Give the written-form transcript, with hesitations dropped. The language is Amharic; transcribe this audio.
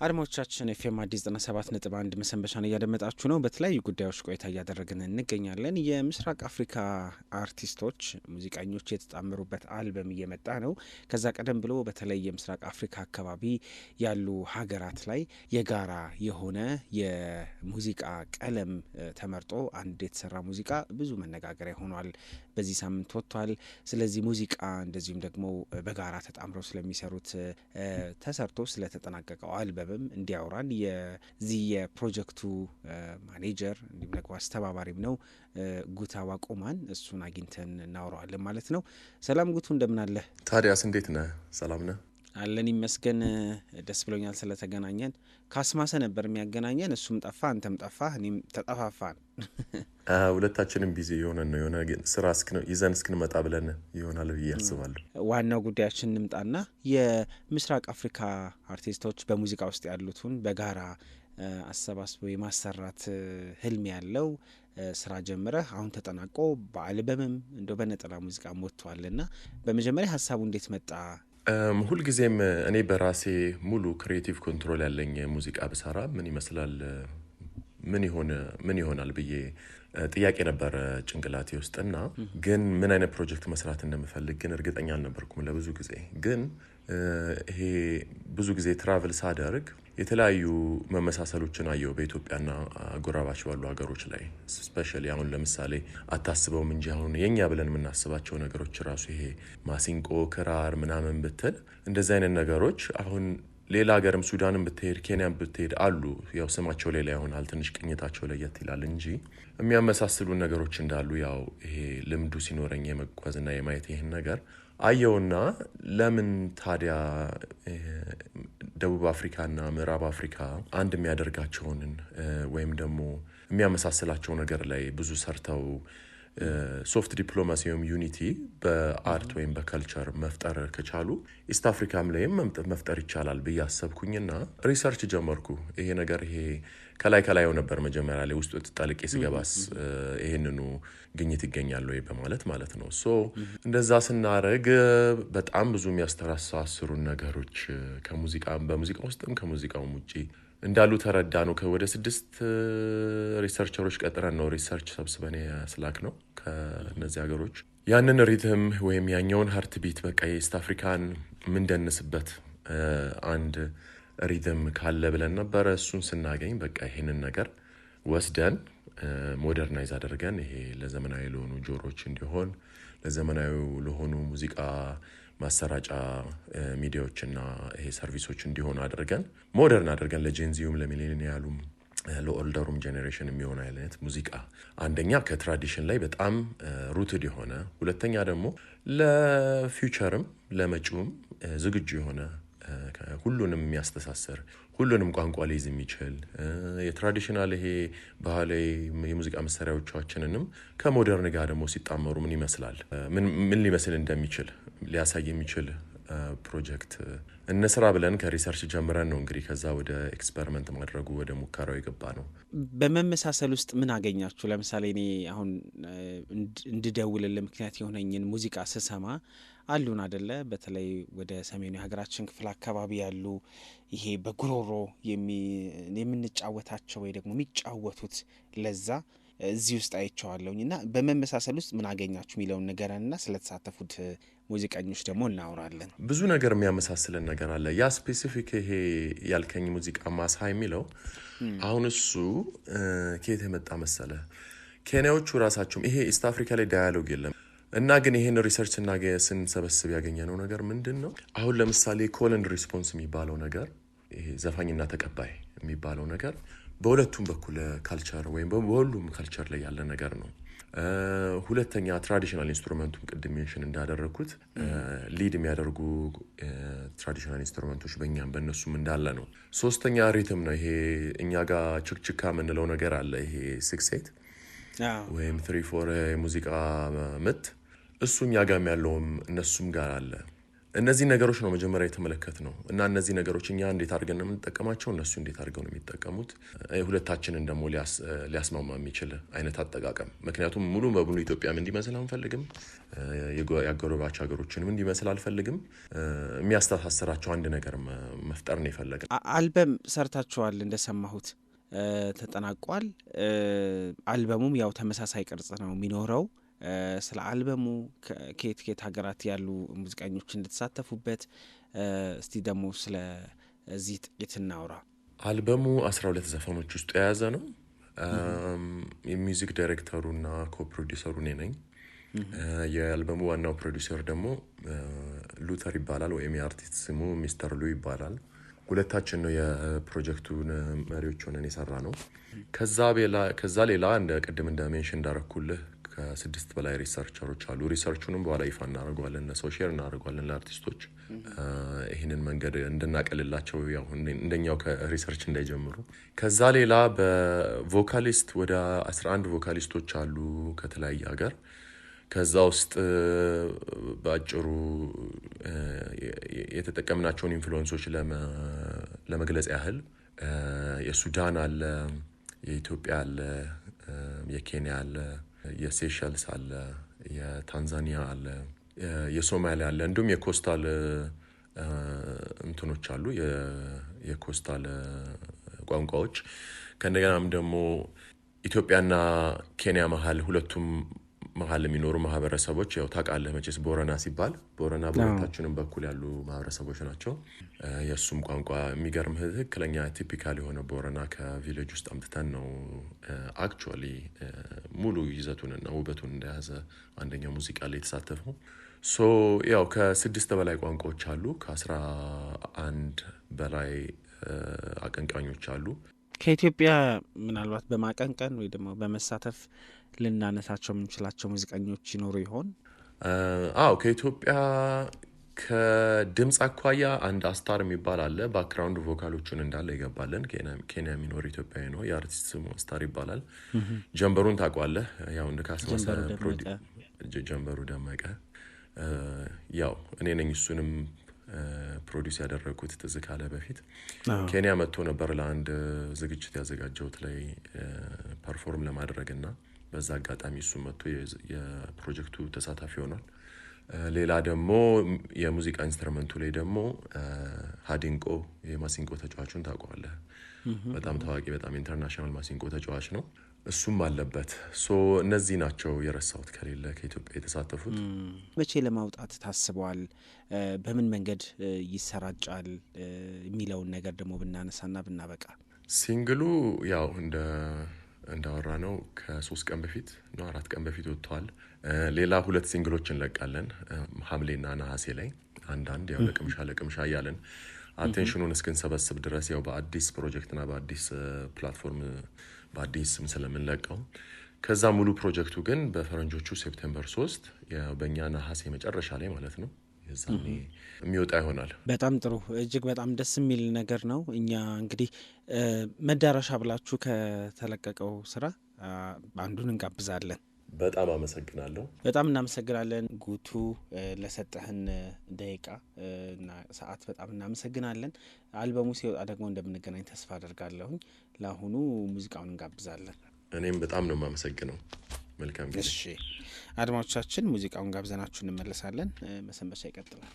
አድማጮቻችን ኤፍኤም አዲስ 97.1 መሰንበቻን እያደመጣችሁ ነው። በተለያዩ ጉዳዮች ቆይታ እያደረግን እንገኛለን። የምስራቅ አፍሪካ አርቲስቶች ሙዚቀኞች የተጣመሩበት አልበም እየመጣ ነው። ከዛ ቀደም ብሎ በተለይ የምስራቅ አፍሪካ አካባቢ ያሉ ሀገራት ላይ የጋራ የሆነ የሙዚቃ ቀለም ተመርጦ አንድ የተሰራ ሙዚቃ ብዙ መነጋገሪያ ሆኗል። በዚህ ሳምንት ወጥቷል። ስለዚህ ሙዚቃ እንደዚሁም ደግሞ በጋራ ተጣምረው ስለሚሰሩት ተሰርቶ ስለተጠናቀቀው አልበም እንዲያወራን የዚህ የፕሮጀክቱ ማኔጀር እንዲሁም ደግሞ አስተባባሪም ነው ጉታ ዋቆማን እሱን አግኝተን እናወራዋለን ማለት ነው። ሰላም ጉቱ፣ እንደምን አለ? ታዲያስ እንዴት ነህ? ሰላም ነህ? አለን ይመስገን። ደስ ብሎኛል ስለተገናኘን። ካስማሰ ነበር የሚያገናኘን፣ እሱም ጠፋ፣ አንተም ጠፋ፣ እኔም ተጠፋፋን። ሁለታችንም ቢዚ የሆነን ነው የሆነ ስራ ይዘን እስክንመጣ ብለን ይሆናል ብዬ አስባለሁ። ዋናው ጉዳያችን እንምጣና የምስራቅ አፍሪካ አርቲስቶች በሙዚቃ ውስጥ ያሉትን በጋራ አሰባስቦ የማሰራት ህልም ያለው ስራ ጀምረህ አሁን ተጠናቆ በአልበምም እንደው በነጠላ ሙዚቃም ወጥቷልና በመጀመሪያ ሀሳቡ እንዴት መጣ? ሁልጊዜም እኔ በራሴ ሙሉ ክሪኤቲቭ ኮንትሮል ያለኝ ሙዚቃ ብሰራ ምን ይመስላል ምን ይሆናል ብዬ ጥያቄ ነበር ጭንቅላቴ ውስጥና ግን ምን አይነት ፕሮጀክት መስራት እንደምፈልግ ግን እርግጠኛ አልነበርኩም ለብዙ ጊዜ። ግን ይሄ ብዙ ጊዜ ትራቭል ሳደርግ የተለያዩ መመሳሰሎችን አየሁ በኢትዮጵያና ጎራባች ባሉ ሀገሮች ላይ። ስፔሻሊ አሁን ለምሳሌ አታስበውም እንጂ አሁን የኛ ብለን የምናስባቸው ነገሮች ራሱ ይሄ ማሲንቆ፣ ክራር ምናምን ብትል እንደዚህ አይነት ነገሮች አሁን ሌላ ሀገርም ሱዳንም ብትሄድ ኬንያም ብትሄድ አሉ። ያው ስማቸው ሌላ ይሆናል፣ ትንሽ ቅኝታቸው ለየት ይላል እንጂ የሚያመሳስሉ ነገሮች እንዳሉ ያው ይሄ ልምዱ ሲኖረኝ የመጓዝና የማየት ይህን ነገር አየውና ለምን ታዲያ ደቡብ አፍሪካና ምዕራብ አፍሪካ አንድ የሚያደርጋቸውን ወይም ደግሞ የሚያመሳስላቸው ነገር ላይ ብዙ ሰርተው ሶፍት ዲፕሎማሲ ወይም ዩኒቲ በአርት ወይም በከልቸር መፍጠር ከቻሉ ኢስት አፍሪካም ላይም መፍጠር ይቻላል ብዬ አሰብኩኝና ሪሰርች ጀመርኩ። ይሄ ነገር ይሄ ከላይ ነበር መጀመሪያ ላይ ውስጥ ጠልቄ ስገባስ ይሄንኑ ግኝት ይገኛል ወይ በማለት ማለት ነው። ሶ እንደዛ ስናረግ በጣም ብዙ የሚያስተሳስሩ ነገሮች በሙዚቃ ውስጥም ከሙዚቃውም ውጪ እንዳሉ ተረዳ ነው። ወደ 6 ሪሰርቸሮች ቀጥረን ነው ሪሰርች ሰብስበን ያስላክ ነው ከነዚህ ሀገሮች ያንን ሪትም ወይም ያኛውን ሃርት ቢት በቃ የኢስት አፍሪካን ምንደንስበት አንድ ሪትም ካለ ብለን ነበረ። እሱን ስናገኝ በቃ ይሄንን ነገር ወስደን ሞደርናይዝ አድርገን ይሄ ለዘመናዊ ለሆኑ ጆሮች እንዲሆን ለዘመናዊ ለሆኑ ሙዚቃ ማሰራጫ ሚዲያዎችና ይሄ ሰርቪሶች እንዲሆን አድርገን ሞደርን አድርገን ለጄንዚዩም ለሚሌኒያሉም ለኦልደሩም ጄኔሬሽን የሚሆን አይነት ሙዚቃ አንደኛ ከትራዲሽን ላይ በጣም ሩትድ የሆነ፣ ሁለተኛ ደግሞ ለፊውቸርም ለመጪውም ዝግጁ የሆነ ሁሉንም የሚያስተሳስር ሁሉንም ቋንቋ ሊይዝ የሚችል የትራዲሽናል ይሄ ባህላዊ የሙዚቃ መሳሪያዎቻችንንም ከሞደርን ጋር ደግሞ ሲጣመሩ ምን ይመስላል ምን ሊመስል እንደሚችል ሊያሳይ የሚችል ፕሮጀክት እንስራ ብለን ከሪሰርች ጀምረን ነው እንግዲህ ከዛ ወደ ኤክስፐሪመንት ማድረጉ ወደ ሙከራው የገባ ነው። በመመሳሰል ውስጥ ምን አገኛችሁ? ለምሳሌ እኔ አሁን እንድደውልልህ ምክንያት የሆነኝን ሙዚቃ ስሰማ አሉን አደለ፣ በተለይ ወደ ሰሜኑ የሀገራችን ክፍል አካባቢ ያሉ ይሄ በጉሮሮ የምንጫወታቸው ወይ ደግሞ የሚጫወቱት ለዛ እዚህ ውስጥ አይቼዋለሁኝ እና በመመሳሰል ውስጥ ምን አገኛችሁ የሚለውን ነገርና ስለተሳተፉት ሙዚቀኞች ደግሞ እናወራለን። ብዙ ነገር የሚያመሳስለን ነገር አለ። ያ ስፔሲፊክ ይሄ ያልከኝ ሙዚቃ ማሳ የሚለው አሁን እሱ ከየት የመጣ መሰለ? ኬንያዎቹ ራሳቸውም ይሄ ኢስት አፍሪካ ላይ ዳያሎግ የለም እና ግን ይሄን ሪሰርች ስንሰበስብ ያገኘነው ነገር ምንድን ነው? አሁን ለምሳሌ ኮል ኤንድ ሪስፖንስ የሚባለው ነገር ይሄ ዘፋኝና ተቀባይ የሚባለው ነገር በሁለቱም በኩል ካልቸር ወይም በሁሉም ካልቸር ላይ ያለ ነገር ነው። ሁለተኛ ትራዲሽናል ኢንስትሩመንቱን ቅድም ሜንሽን እንዳደረኩት ሊድ የሚያደርጉ ትራዲሽናል ኢንስትሩመንቶች በእኛም በእነሱም እንዳለ ነው። ሶስተኛ ሪትም ነው። ይሄ እኛ ጋር ችክችካ የምንለው ነገር አለ። ይሄ 6/8 ወይም 3/4 የሙዚቃ ምት እሱ እኛ ጋርም ያለውም እነሱም ጋር አለ እነዚህ ነገሮች ነው መጀመሪያ የተመለከትነው እና እነዚህ ነገሮች እኛ እንዴት አድርገን ነው የምንጠቀማቸው፣ እነሱ እንዴት አድርገው ነው የሚጠቀሙት፣ ሁለታችንን ደግሞ ሊያስማማ የሚችል አይነት አጠቃቀም። ምክንያቱም ሙሉ በሙሉ ኢትዮጵያም እንዲመስል አንፈልግም፣ የአጎራባች ሀገሮችንም እንዲመስል አልፈልግም። የሚያስተሳስራቸው አንድ ነገር መፍጠር ነው የፈለግን። አልበም ሰርታችኋል እንደሰማሁት ተጠናቋል። አልበሙም ያው ተመሳሳይ ቅርጽ ነው የሚኖረው። ስለ አልበሙ ከየት ሀገራት ያሉ ሙዚቀኞች እንደተሳተፉበት እስቲ ደግሞ ስለዚህ ጥቂት እናውራ። አልበሙ 12 ዘፈኖች ውስጥ የያዘ ነው። የሚውዚክ ዳይሬክተሩና ኮፕሮዲሰሩ እኔ ነኝ። የአልበሙ ዋናው ፕሮዲሰር ደግሞ ሉተር ይባላል፣ ወይም የአርቲስት ስሙ ሚስተር ሉ ይባላል። ሁለታችን ነው የፕሮጀክቱን መሪዎች ሆነን የሰራ ነው። ከዛ ሌላ እንደ ቅድም እንደ ሜንሽን እንዳረኩልህ ከ6 በላይ ሪሰርቸሮች አሉ። ሪሰርቹንም በኋላ ይፋ እናደርገዋለን፣ ለሰው ሼር እናደርገዋለን ለአርቲስቶች፣ ይህንን መንገድ እንድናቀልላቸው፣ ያው እንደኛው ከሪሰርች እንዳይጀምሩ። ከዛ ሌላ በቮካሊስት ወደ 11 ቮካሊስቶች አሉ ከተለያየ ሀገር። ከዛ ውስጥ በአጭሩ የተጠቀምናቸውን ኢንፍሉዌንሶች ለመግለጽ ያህል የሱዳን አለ፣ የኢትዮጵያ አለ፣ የኬንያ አለ፣ የሴሸልስ አለ፣ የታንዛኒያ አለ፣ የሶማሊያ አለ፣ እንዲሁም የኮስታል እንትኖች አሉ፣ የኮስታል ቋንቋዎች። ከእንደገናም ደግሞ ኢትዮጵያና ኬንያ መሀል ሁለቱም መሀል የሚኖሩ ማህበረሰቦች፣ ያው ታውቃለህ መቼስ ቦረና ሲባል ቦረና በሁለታችንም በኩል ያሉ ማህበረሰቦች ናቸው። የእሱም ቋንቋ የሚገርምህ ትክክለኛ ቲፒካል የሆነ ቦረና ከቪሌጅ ውስጥ አምጥተን ነው አክቹዋሊ ሙሉ ይዘቱንና ውበቱን እንደያዘ አንደኛው ሙዚቃ ላይ የተሳተፈው። ያው ከ6 በላይ ቋንቋዎች አሉ፣ ከ11 በላይ አቀንቃኞች አሉ። ከኢትዮጵያ ምናልባት በማቀንቀን ወይ ደግሞ በመሳተፍ ልናነሳቸው የምንችላቸው ሙዚቀኞች ይኖሩ ይሆን? አዎ፣ ከኢትዮጵያ ከድምፅ አኳያ አንድ አስታር የሚባል አለ። ባክግራውንድ ቮካሎቹን እንዳለ ይገባለን። ኬንያ የሚኖር ኢትዮጵያዊ ነው። የአርቲስት ስሙ አስታር ይባላል። ጀንበሩን ታውቋለህ? ያው እንደ ካስመሰ ጀንበሩ ደመቀ፣ ያው እኔ ነኝ እሱንም ፕሮዲስ ያደረግኩት። ትዝ ካለ በፊት ኬንያ መጥቶ ነበር ለአንድ ዝግጅት ያዘጋጀሁት ላይ ፐርፎርም ለማድረግ እና በዛ አጋጣሚ እሱም መጥቶ የፕሮጀክቱ ተሳታፊ ሆኗል። ሌላ ደግሞ የሙዚቃ ኢንስትሩመንቱ ላይ ደግሞ ሀዲንቆ የማሲንቆ ተጫዋቹን ታውቀዋለህ? በጣም ታዋቂ፣ በጣም ኢንተርናሽናል ማሲንቆ ተጫዋች ነው። እሱም አለበት። እነዚህ ናቸው የረሳሁት ከሌለ ከኢትዮጵያ የተሳተፉት። መቼ ለማውጣት ታስበዋል? በምን መንገድ ይሰራጫል የሚለውን ነገር ደግሞ ብናነሳና ብናበቃ። ሲንግሉ ያው እንዳወራ ነው ከ3 ቀን በፊት ነው 4 ቀን በፊት ወጥተዋል። ሌላ 2 ሲንግሎች እንለቃለን ሐምሌና ነሐሴ ላይ አንዳንድ ያው ለቅምሻ እያለን አቴንሽኑን እስክንሰበስብ ድረስ ያው በአዲስ ፕሮጀክትና በአዲስ ፕላትፎርም በአዲስ ስም ስለምንለቀው። ከዛ ሙሉ ፕሮጀክቱ ግን በፈረንጆቹ ሴፕቴምበር 3 በእኛ ነሐሴ መጨረሻ ላይ ማለት ነው የዛኔ የሚወጣ ይሆናል። በጣም ጥሩ፣ እጅግ በጣም ደስ የሚል ነገር ነው። እኛ እንግዲህ መዳረሻ ብላችሁ ከተለቀቀው ስራ አንዱን እንጋብዛለን። በጣም አመሰግናለሁ። በጣም እናመሰግናለን ጉቱ፣ ለሰጠህን ደቂቃ እና ሰዓት በጣም እናመሰግናለን። አልበሙ ሲወጣ ደግሞ እንደምንገናኝ ተስፋ አደርጋለሁኝ። ለአሁኑ ሙዚቃውን እንጋብዛለን። እኔም በጣም ነው የማመሰግነው። መልካም ጊዜ። እሺ አድማጮቻችን፣ ሙዚቃውን ጋብዘናችሁ እንመለሳለን። መሰንበቻ ይቀጥላል።